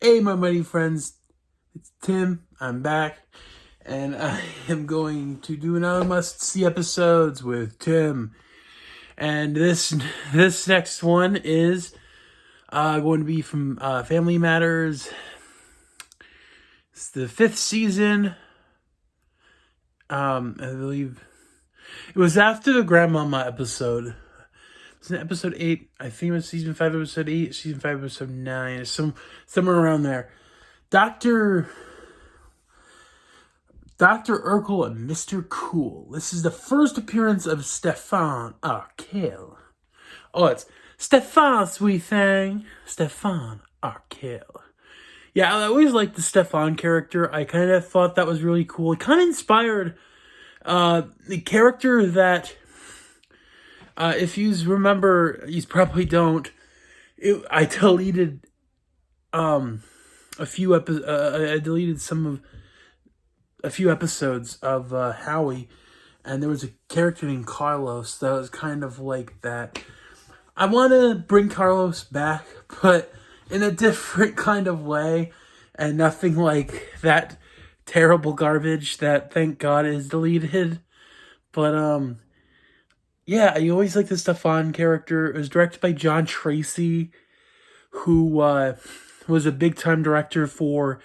Hey, my mighty friends, it's Tim. I'm back, and I am going to do another must-see episodes with Tim. And this next one is going to be from Family Matters. It's the 5th season. I believe it was after the Grandmama episode. It's in episode 8. I think it was season 5, episode 8, season 5, episode 9. Somewhere around there. Dr. Urkel and Mr. Cool. This is the first appearance of Stefan Urkel. Oh, it's Stefan, sweet thing. Stefan Urkel. Yeah, I always liked the Stefan character. I kind of thought that was really cool. It kind of inspired the character that, if you remember, you probably don't. I deleted a few episodes. I deleted a few episodes of Howie, and there was a character named Carlos that was kind of like that. I want to bring Carlos back, but in a different kind of way, and nothing like that terrible garbage that, thank God, is deleted. But yeah, I always liked the Stefan character. It was directed by John Tracy, who was a big time director for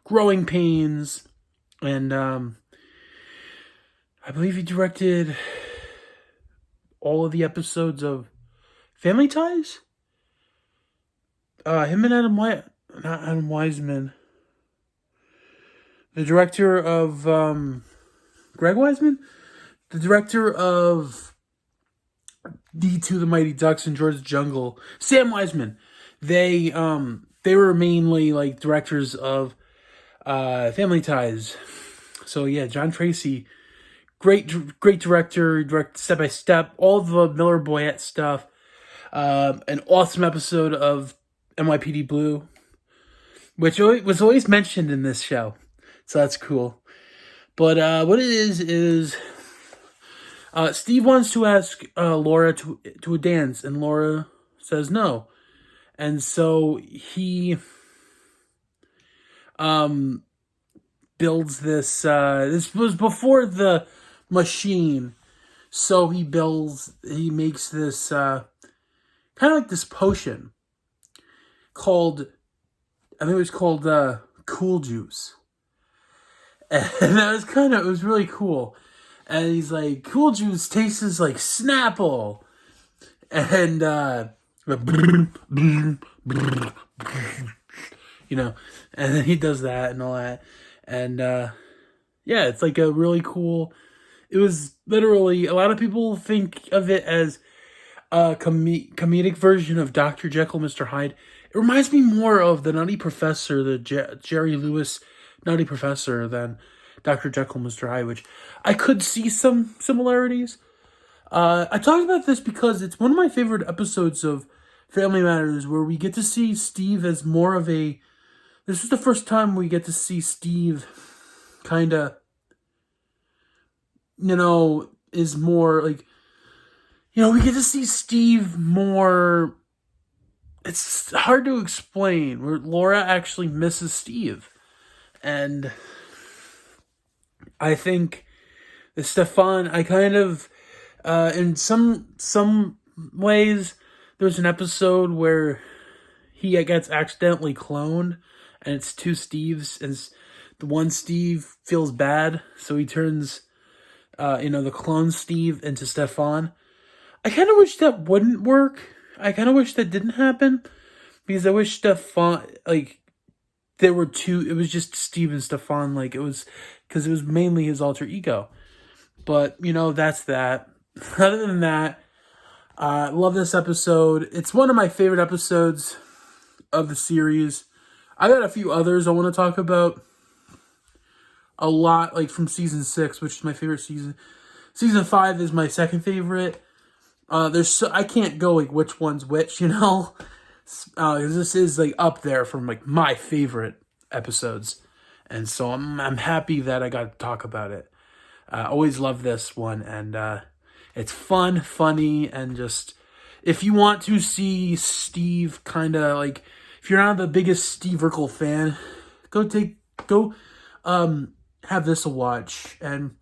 Growing Pains. And I believe he directed all of the episodes of Family Ties. Him and not Adam Wiseman. The director of Greg Wiseman, the director of D2 The Mighty Ducks and George the Jungle, Sam Wiseman. They were mainly like directors of Family Ties. So yeah, John Tracy, great director. Directed Step by Step, all the Miller Boyette stuff. An awesome episode of NYPD Blue, which was always mentioned in this show, so that's cool. But what it is Steve wants to ask Laura to a dance, and Laura says no, and so he builds this. This was before the machine, so he makes this kind of like this potion called, I think it was called Cool Juice, and it was really cool. And he's like, Cool Juice tastes like Snapple, and and then he does that and all that. And yeah, it's like a really cool. It was literally, a lot of people think of it as a comedic version of Dr. Jekyll, Mr. Hyde. It reminds me more of the Nutty Professor, the Jerry Lewis Nutty Professor, than Dr. Jekyll, Mr. Hyde, which I could see some similarities. I talked about this because it's one of my favorite episodes of Family Matters, where we get to see Steve as more of a. This is the first time we get to see Steve kind of, is more like, we get to see Steve more. It's hard to explain, where Laura actually misses Steve. And I think the Stefan, I kind of, in some ways, there's an episode where he gets accidentally cloned, and it's two Steves, and the one Steve feels bad, so he turns, the clone Steve into Stefan. I kind of wish that wouldn't work. I kind of wish that didn't happen, because I wish Stefan, there were two, it was just Steve and Stefan, because it was mainly his alter ego. But, that's that. Other than that, I love this episode. It's one of my favorite episodes of the series. I got a few others I want to talk about a lot, like from season 6, which is my favorite season. Season 5 is my second favorite. I can't go which one's which, because this is up there from my favorite episodes, and so I'm happy that I got to talk about it. I always love this one, and it's fun, funny, and just, if you want to see Steve if if you're not the biggest Steve Urkel fan, go have this a watch, and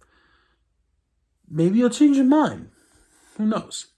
maybe you'll change your mind. Who knows?